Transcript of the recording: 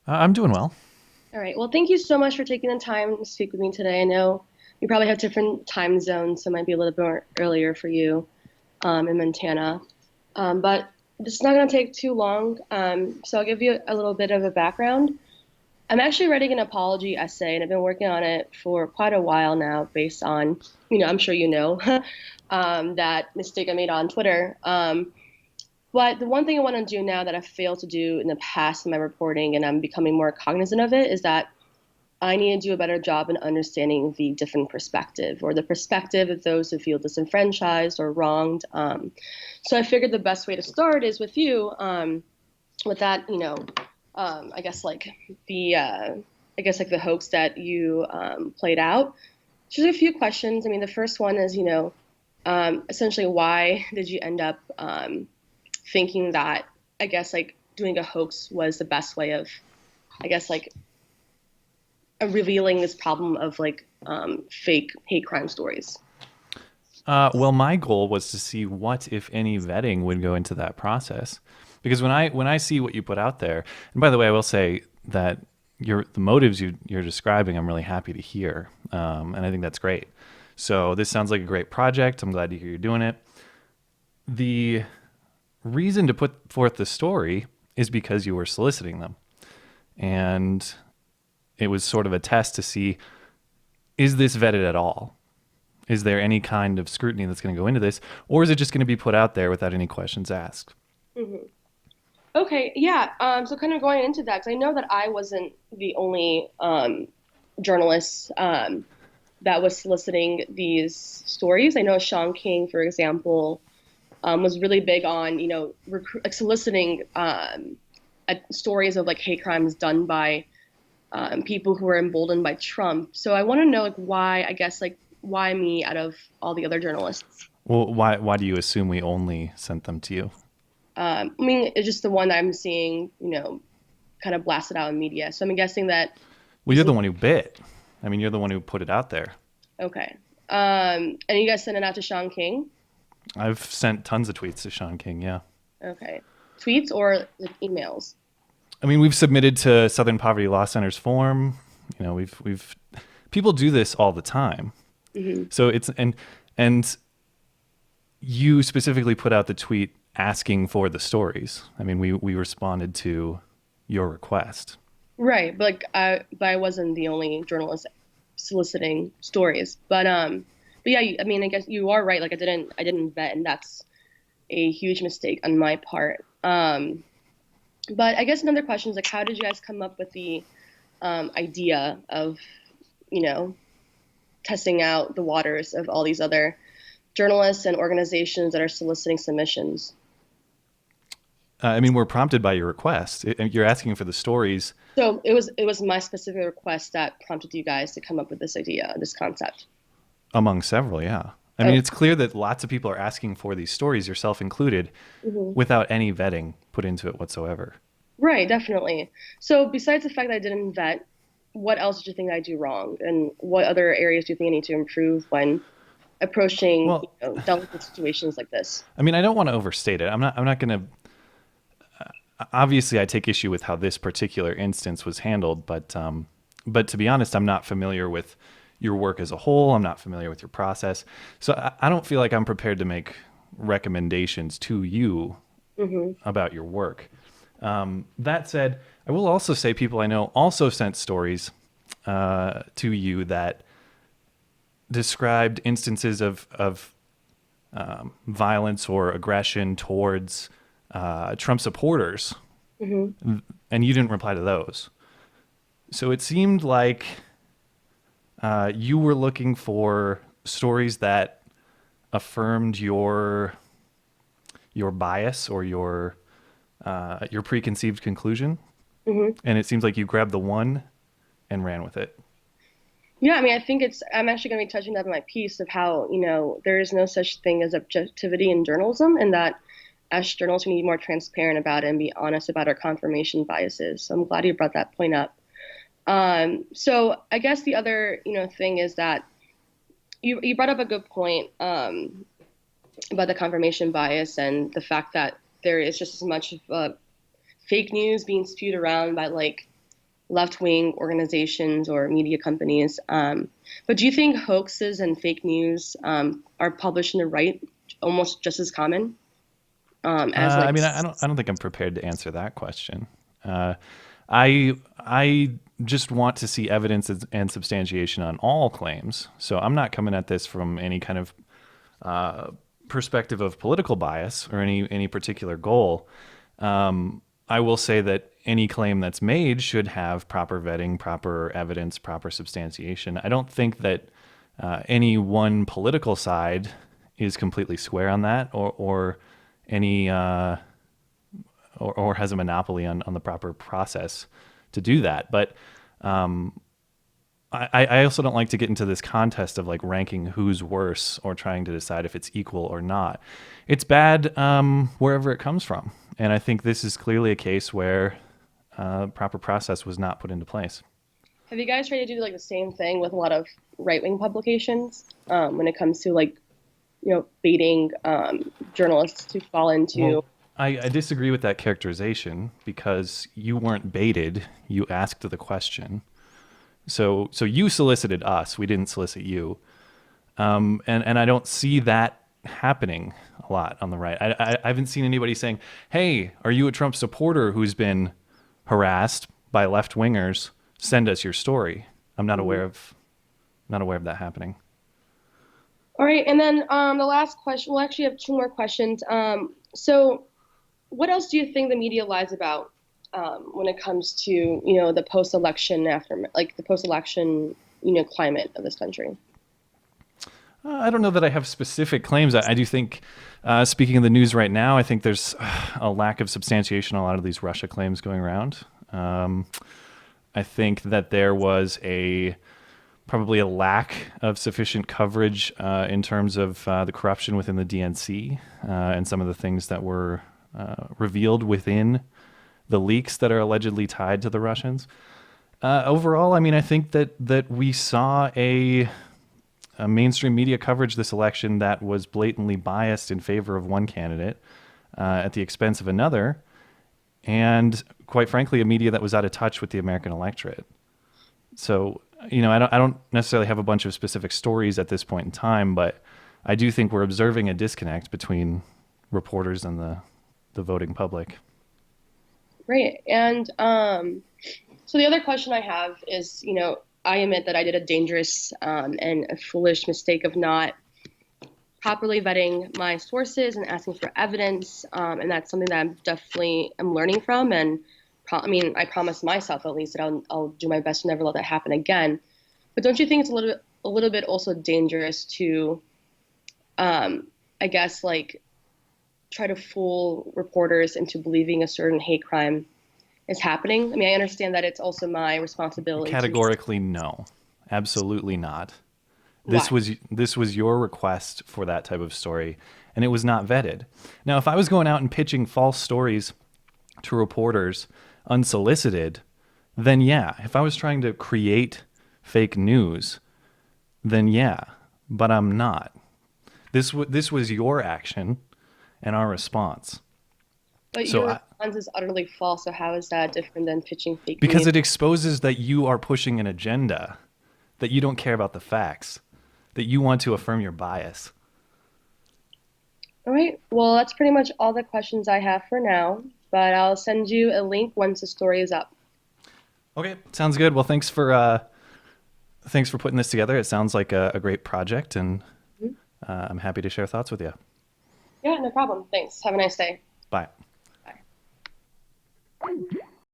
I'm doing well. All right. Well, thank you so much for taking the time to speak with me today. I know you probably have different time zones, so it might be a little bit more earlier for you in Montana. But this is not going to take too long. So I'll give you a little bit of a background. I'm actually writing an apology essay, and I've been working on it for quite a while now, based on, I'm sure you know, that mistake I made on Twitter. But the one thing I want to do now that I've failed to do in the past in my reporting, and I'm becoming more cognizant of it, is that I need to do a better job in understanding the different perspective or the perspective of those who feel disenfranchised or wronged. So I figured the best way to start is with you, with that, I guess like the hoax that you played out. Just a few questions. I mean, the first one is, essentially, why did you end up thinking that, I guess, like doing a hoax was the best way of, I guess, like revealing this problem of fake hate crime stories. Well, my goal was to see what, if any, vetting would go into that process, because when I see what you put out there, and by the way, I will say that the motives you're describing, I'm really happy to hear, and I think that's great. So this sounds like a great project. I'm glad to hear you're doing it. The reason to put forth the story is because you were soliciting them, and it was sort of a test to see, is this vetted at all? Is there any kind of scrutiny that's going to go into this, or is it just going to be put out there without any questions asked? Hmm. Okay, yeah. So kind of going into that, because I know that I wasn't the only journalist that was soliciting these stories. I know Sean King, for example, was really big on, like soliciting stories of like hate crimes done by people who were emboldened by Trump. So I want to know like why, I guess like why me out of all the other journalists? Well, why do you assume we only sent them to you? I mean, it's just the one that I'm seeing, kind of blasted out in media. So I'm guessing that Well, this you're is the one who bit. I mean, you're the one who put it out there. okay. And you guys sent it out to Sean King? I've sent tons of tweets to Sean King. Yeah, Okay. Tweets or like emails? I mean, we've submitted to Southern Poverty Law Center's form. We've people do this all the time. Hmm. So and you specifically put out the tweet asking for the stories. I mean, we responded to your request. Right, but I wasn't the only journalist soliciting stories. But yeah, I mean, I guess you are right. Like I didn't vet, and that's a huge mistake on my part. But I guess another question is like, how did you guys come up with the idea of, you know, testing out the waters of all these other journalists and organizations that are soliciting submissions? I mean, we're prompted by your request. You're asking for the stories So it was my specific request that prompted you guys to come up with this idea, this concept. among several. Yeah. I mean, Oh, it's clear that lots of people are asking for these stories, yourself included, mhm. without any vetting put into it whatsoever. Right, definitely. So besides the fact that I didn't vet, what else did you think I do wrong, and what other areas do you think I need to improve when approaching, Well, delicate situations like this? I mean, I don't want to overstate it. I'm not going to. Obviously, I take issue with how this particular instance was handled, but to be honest, I'm not familiar with your work as a whole. I'm not familiar with your process, so I don't feel like I'm prepared to make recommendations to you Hmm. about your work. That said, I will also say people I know also sent stories to you that described instances of violence or aggression towards Trump supporters, Hmm. and you didn't reply to those. So it seemed like you were looking for stories that affirmed your bias or your preconceived conclusion, Hmm. and it seems like you grabbed the one and ran with it. Yeah, I mean, I'm actually going to be touching that in my piece of how, there is no such thing as objectivity in journalism, and that as journalists, we need to be more transparent about it and be honest about our confirmation biases. So I'm glad you brought that point up. So I guess the other, thing is that you brought up a good point, about the confirmation bias and the fact that there is just as much of fake news being spewed around by like left-wing organizations or media companies. But do you think hoaxes and fake news are published in the right almost just as common as I like mean, I don't think I'm prepared to answer that question. Uh, I just want to see evidence and substantiation on all claims. So I'm not coming at this from any kind of perspective of political bias or any particular goal. I will say that any claim that's made should have proper vetting, proper evidence, proper substantiation. I don't think that any one political side is completely square on that, or any or has a monopoly on the proper process to do that. But I also don't like to get into this contest of like ranking who's worse or trying to decide if it's equal or not. It's bad wherever it comes from. And I think this is clearly a case where proper process was not put into place. have you guys tried to do like the same thing with a lot of right-wing publications when it comes to like baiting journalists to fall into Well, I disagree with that characterization because you weren't baited. You asked the question. So you solicited us. We didn't solicit you. And I don't see that happening a lot on the right. I haven't seen anybody saying, "Hey, are you a Trump supporter who's been harassed by left wingers? Send us your story." I'm not aware of that happening. All right, and then the last question, we'll actually have two more questions. So what else do you think the media lies about when it comes to, the post-election like the post-election, climate of this country? I don't know that I have specific claims. I do think, speaking of the news right now, I think there's a lack of substantiation on a lot of these Russia claims going around. I think that there was probably a lack of sufficient coverage in terms of the corruption within the DNC and some of the things that were revealed within the leaks that are allegedly tied to the Russians. Overall, I mean, I think that we saw a mainstream media coverage this election that was blatantly biased in favor of one candidate at the expense of another, and quite frankly, a media that was out of touch with the American electorate. So, I don't necessarily have a bunch of specific stories at this point in time, but I do think we're observing a disconnect between reporters and the voting public. Right. And so the other question I have is, I admit that I did a dangerous and a foolish mistake of not properly vetting my sources and asking for evidence. And that's something that I'm learning from. And I promised myself at least that I'll do my best to never let that happen again. But don't you think it's a little bit also dangerous to, I guess, like try to fool reporters into believing a certain hate crime is happening? I mean, I understand that it's also my responsibility. Categorically, no, absolutely not. Why? This was your request for that type of story, and it was not vetted. Now, if I was going out and pitching false stories to reporters unsolicited, then yeah. If I was trying to create fake news, then yeah. But I'm not. This was your action and our response. But So your I, response is utterly false. So how is that different than pitching fake because news? it exposes that you are pushing an agenda, that you don't care about the facts, that you want to affirm your bias. All right. Well, that's pretty much all the questions I have for now. But I'll send you a link once the story is up. Okay, sounds good. Well, thanks for putting this together. It sounds like a great project, and Mhm. I'm happy to share thoughts with you. Yeah, no problem. Thanks. Have a nice day. Bye. Bye.